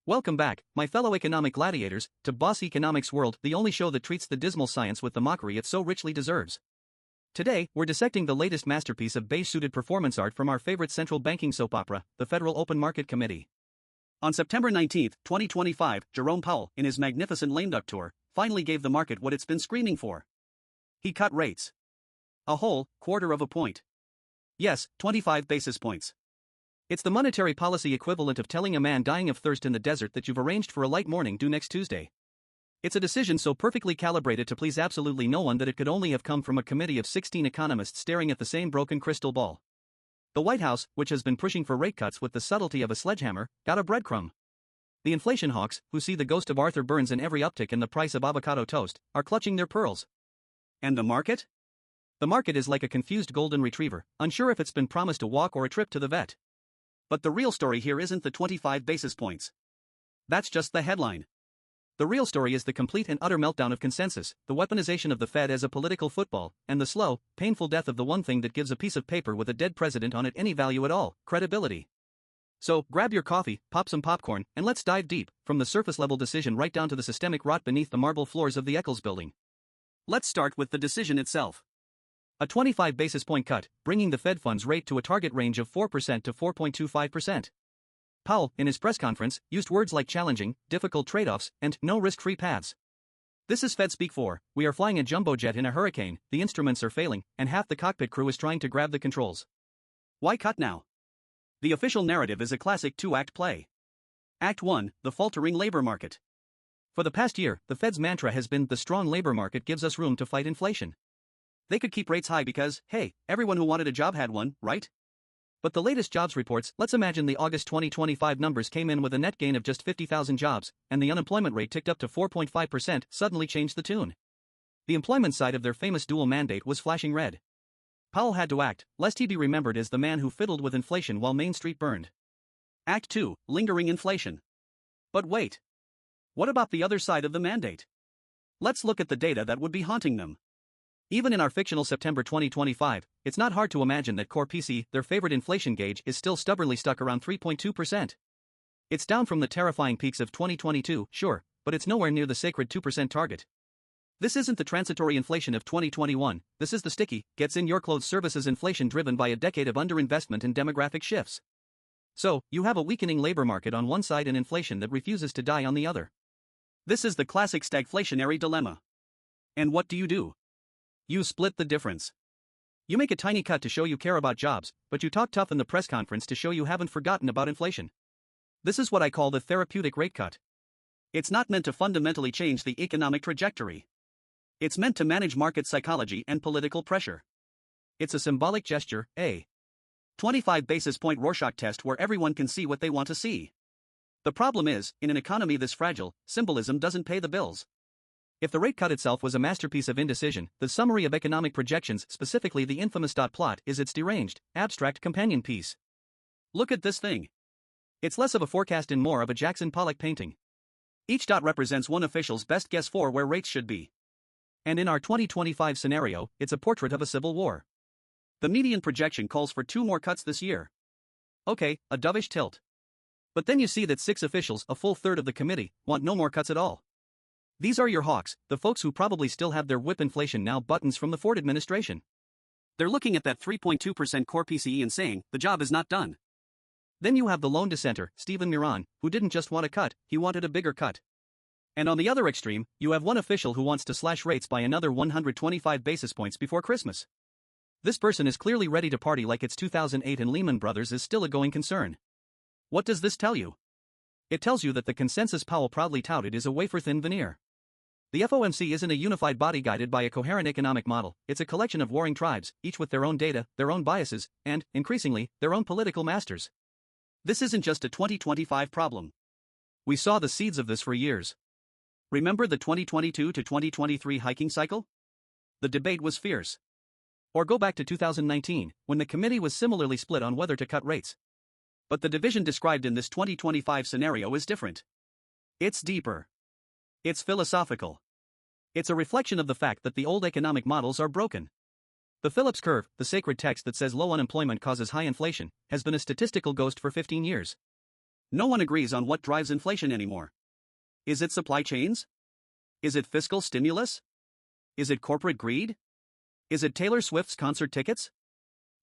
Welcome back, my fellow economic gladiators, to Boss Economics World, the only show that treats the dismal science with the mockery it so richly deserves. Today, we're dissecting the latest masterpiece of beige-suited performance art from our favorite central banking soap opera, the Federal Open Market Committee. On September 19, 2025, Jerome Powell, in his magnificent lame duck tour, finally gave the market what it's been screaming for. He cut rates. A whole quarter of a point. Yes, 25 basis points. It's the monetary policy equivalent of telling a man dying of thirst in the desert that you've arranged for a light morning due next Tuesday. It's a decision so perfectly calibrated to please absolutely no one that it could only have come from a committee of 16 economists staring at the same broken crystal ball. The White House, which has been pushing for rate cuts with the subtlety of a sledgehammer, got a breadcrumb. The inflation hawks, who see the ghost of Arthur Burns in every uptick in the price of avocado toast, are clutching their pearls. And the market? The market is like a confused golden retriever, unsure if it's been promised a walk or a trip to the vet. But the real story here isn't the 25 basis points. That's just the headline. The real story is the complete and utter meltdown of consensus, the weaponization of the Fed as a political football, and the slow, painful death of the one thing that gives a piece of paper with a dead president on it any value at all: credibility. So, grab your coffee, pop some popcorn, and let's dive deep, from the surface-level decision right down to the systemic rot beneath the marble floors of the Eccles building. Let's start with the decision itself. A 25 basis point cut, bringing the Fed funds rate to a target range of 4% to 4.25%. Powell, in his press conference, used words like challenging, difficult trade-offs, and no risk-free paths. This is Fed speak for, we are flying a jumbo jet in a hurricane, the instruments are failing, and half the cockpit crew is trying to grab the controls. Why cut now? The official narrative is a classic two-act play. Act 1, the faltering labor market. For the past year, the Fed's mantra has been the strong labor market gives us room to fight inflation. They could keep rates high because, hey, everyone who wanted a job had one, right? But the latest jobs reports, let's imagine the August 2025 numbers came in with a net gain of just 50,000 jobs, and the unemployment rate ticked up to 4.5%, suddenly changed the tune. The employment side of their famous dual mandate was flashing red. Powell had to act, lest he be remembered as the man who fiddled with inflation while Main Street burned. Act 2, lingering inflation. But wait. What about the other side of the mandate? Let's look at the data that would be haunting them. Even in our fictional September 2025, it's not hard to imagine that core PC, their favorite inflation gauge, is still stubbornly stuck around 3.2%. It's down from the terrifying peaks of 2022, sure, but it's nowhere near the sacred 2% target. This isn't the transitory inflation of 2021, this is the sticky, gets-in-your-clothes services inflation driven by a decade of underinvestment and demographic shifts. So, you have a weakening labor market on one side and inflation that refuses to die on the other. This is the classic stagflationary dilemma. And what do? You split the difference. You make a tiny cut to show you care about jobs, but you talk tough in the press conference to show you haven't forgotten about inflation. This is what I call the therapeutic rate cut. It's not meant to fundamentally change the economic trajectory. It's meant to manage market psychology and political pressure. It's a symbolic gesture, a 25 basis point Rorschach test where everyone can see what they want to see. The problem is, in an economy this fragile, symbolism doesn't pay the bills. If the rate cut itself was a masterpiece of indecision, the summary of economic projections, specifically the infamous dot plot, is its deranged, abstract companion piece. Look at this thing. It's less of a forecast and more of a Jackson Pollock painting. Each dot represents one official's best guess for where rates should be. And in our 2025 scenario, it's a portrait of a civil war. The median projection calls for 2 more cuts this year. Okay, a dovish tilt. But then you see that 6 officials, a full third of the committee, want no more cuts at all. These are your hawks, the folks who probably still have their whip inflation now buttons from the Ford administration. They're looking at that 3.2% core PCE and saying, the job is not done. Then you have the lone dissenter, Stephen Miran, who didn't just want a cut, he wanted a bigger cut. And on the other extreme, you have one official who wants to slash rates by another 125 basis points before Christmas. This person is clearly ready to party like it's 2008 and Lehman Brothers is still a going concern. What does this tell you? It tells you that the consensus Powell proudly touted is a wafer-thin veneer. The FOMC isn't a unified body guided by a coherent economic model, it's a collection of warring tribes, each with their own data, their own biases, and, increasingly, their own political masters. This isn't just a 2025 problem. We saw the seeds of this for years. Remember the 2022 to 2023 hiking cycle? The debate was fierce. Or go back to 2019, when the committee was similarly split on whether to cut rates. But the division described in this 2025 scenario is different. It's deeper. It's philosophical. It's a reflection of the fact that the old economic models are broken. The Phillips curve, the sacred text that says low unemployment causes high inflation, has been a statistical ghost for 15 years. No one agrees on what drives inflation anymore. Is it supply chains? Is it fiscal stimulus? Is it corporate greed? Is it Taylor Swift's concert tickets?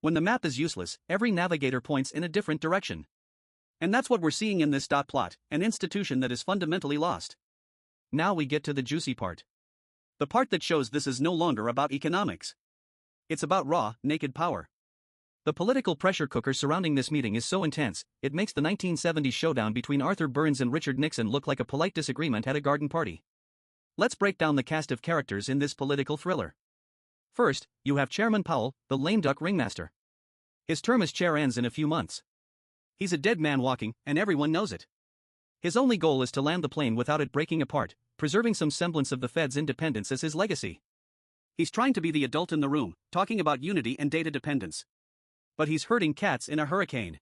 When the map is useless, every navigator points in a different direction. And that's what we're seeing in this dot plot, an institution that is fundamentally lost. Now we get to the juicy part. The part that shows this is no longer about economics. It's about raw, naked power. The political pressure cooker surrounding this meeting is so intense, it makes the 1970s showdown between Arthur Burns and Richard Nixon look like a polite disagreement at a garden party. Let's break down the cast of characters in this political thriller. First, you have Chairman Powell, the lame duck ringmaster. His term as chair ends in a few months. He's a dead man walking, and everyone knows it. His only goal is to land the plane without it breaking apart, preserving some semblance of the Fed's independence as his legacy. He's trying to be the adult in the room, talking about unity and data dependence. But he's herding cats in a hurricane.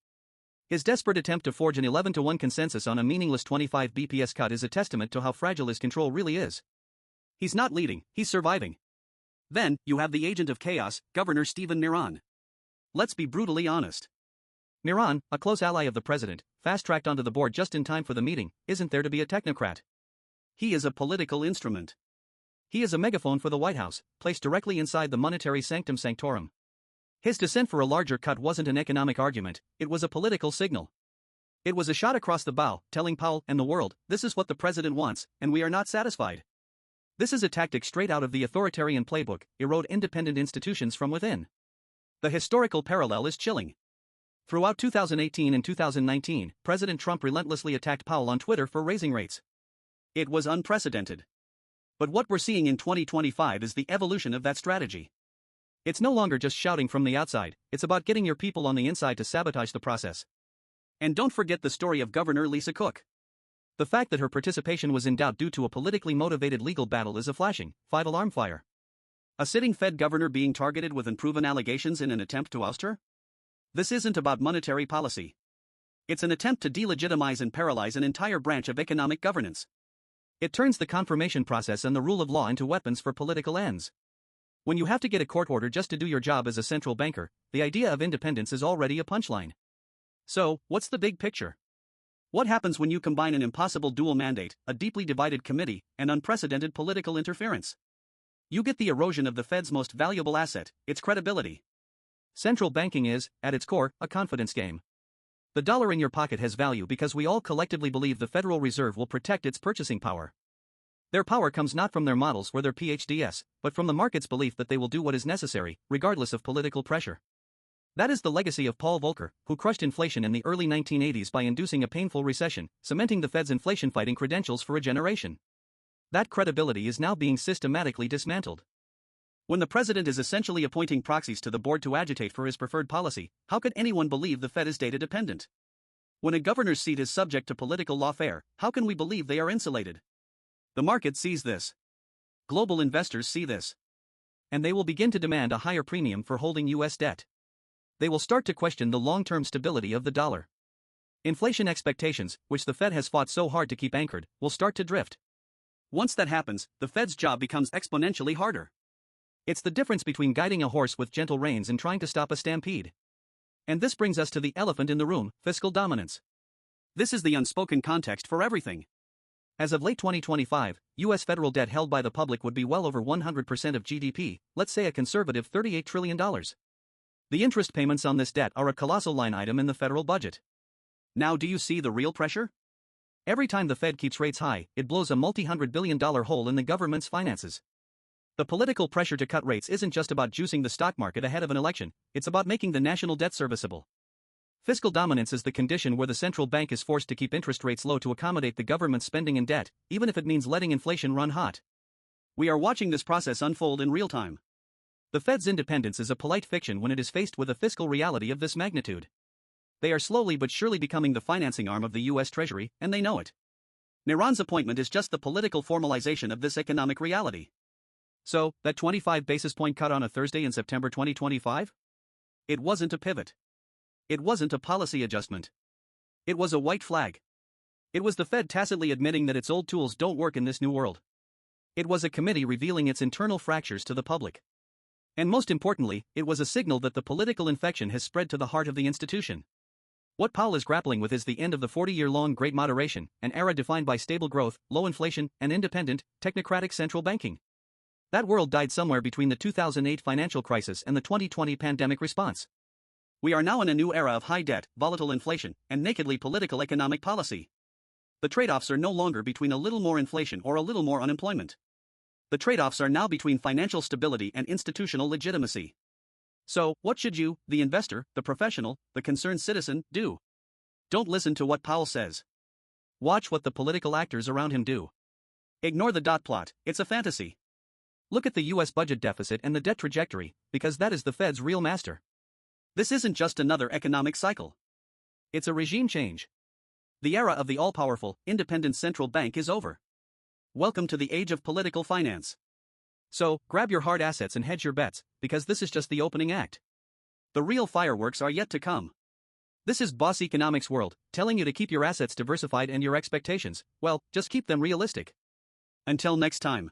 His desperate attempt to forge an 11-to-1 consensus on a meaningless 25 BPS cut is a testament to how fragile his control really is. He's not leading, he's surviving. Then, you have the agent of chaos, Governor Stephen Miron. Let's be brutally honest. Miron, a close ally of the president, fast-tracked onto the board just in time for the meeting, isn't there to be a technocrat. He is a political instrument. He is a megaphone for the White House, placed directly inside the monetary sanctum sanctorum. His dissent for a larger cut wasn't an economic argument, it was a political signal. It was a shot across the bow, telling Powell and the world, this is what the president wants, and we are not satisfied. This is a tactic straight out of the authoritarian playbook, erode independent institutions from within. The historical parallel is chilling. Throughout 2018 and 2019, President Trump relentlessly attacked Powell on Twitter for raising rates. It was unprecedented. But what we're seeing in 2025 is the evolution of that strategy. It's no longer just shouting from the outside, it's about getting your people on the inside to sabotage the process. And don't forget the story of Governor Lisa Cook. The fact that her participation was in doubt due to a politically motivated legal battle is a flashing, five-alarm fire. A sitting Fed governor being targeted with unproven allegations in an attempt to oust her? This isn't about monetary policy. It's an attempt to delegitimize and paralyze an entire branch of economic governance. It turns the confirmation process and the rule of law into weapons for political ends. When you have to get a court order just to do your job as a central banker, the idea of independence is already a punchline. So, what's the big picture? What happens when you combine an impossible dual mandate, a deeply divided committee, and unprecedented political interference? You get the erosion of the Fed's most valuable asset, its credibility. Central banking is, at its core, a confidence game. The dollar in your pocket has value because we all collectively believe the Federal Reserve will protect its purchasing power. Their power comes not from their models or their PhDs, but from the market's belief that they will do what is necessary, regardless of political pressure. That is the legacy of Paul Volcker, who crushed inflation in the early 1980s by inducing a painful recession, cementing the Fed's inflation-fighting credentials for a generation. That credibility is now being systematically dismantled. When the president is essentially appointing proxies to the board to agitate for his preferred policy, how could anyone believe the Fed is data dependent? When a governor's seat is subject to political lawfare, how can we believe they are insulated? The market sees this. Global investors see this. And they will begin to demand a higher premium for holding U.S. debt. They will start to question the long-term stability of the dollar. Inflation expectations, which the Fed has fought so hard to keep anchored, will start to drift. Once that happens, the Fed's job becomes exponentially harder. It's the difference between guiding a horse with gentle reins and trying to stop a stampede. And this brings us to the elephant in the room, fiscal dominance. This is the unspoken context for everything. As of late 2025, U.S. federal debt held by the public would be well over 100% of GDP, let's say a conservative $38 trillion. The interest payments on this debt are a colossal line item in the federal budget. Now, do you see the real pressure? Every time the Fed keeps rates high, it blows a multi-hundred-billion-dollar hole in the government's finances. The political pressure to cut rates isn't just about juicing the stock market ahead of an election, it's about making the national debt serviceable. Fiscal dominance is the condition where the central bank is forced to keep interest rates low to accommodate the government's spending and debt, even if it means letting inflation run hot. We are watching this process unfold in real time. The Fed's independence is a polite fiction when it is faced with a fiscal reality of this magnitude. They are slowly but surely becoming the financing arm of the U.S. Treasury, and they know it. Miron's appointment is just the political formalization of this economic reality. So, that 25 basis point cut on a Thursday in September 2025? It wasn't a pivot. It wasn't a policy adjustment. It was a white flag. It was the Fed tacitly admitting that its old tools don't work in this new world. It was a committee revealing its internal fractures to the public. And most importantly, it was a signal that the political infection has spread to the heart of the institution. What Powell is grappling with is the end of the 40-year-long Great Moderation, an era defined by stable growth, low inflation, and independent, technocratic central banking. That world died somewhere between the 2008 financial crisis and the 2020 pandemic response. We are now in a new era of high debt, volatile inflation, and nakedly political economic policy. The trade-offs are no longer between a little more inflation or a little more unemployment. The trade-offs are now between financial stability and institutional legitimacy. So, what should you, the investor, the professional, the concerned citizen, do? Don't listen to what Powell says. Watch what the political actors around him do. Ignore the dot plot, it's a fantasy. Look at the US budget deficit and the debt trajectory, because that is the Fed's real master. This isn't just another economic cycle. It's a regime change. The era of the all-powerful, independent central bank is over. Welcome to the age of political finance. So, grab your hard assets and hedge your bets, because this is just the opening act. The real fireworks are yet to come. This is Boss Economics World, telling you to keep your assets diversified and your expectations, well, just keep them realistic. Until next time.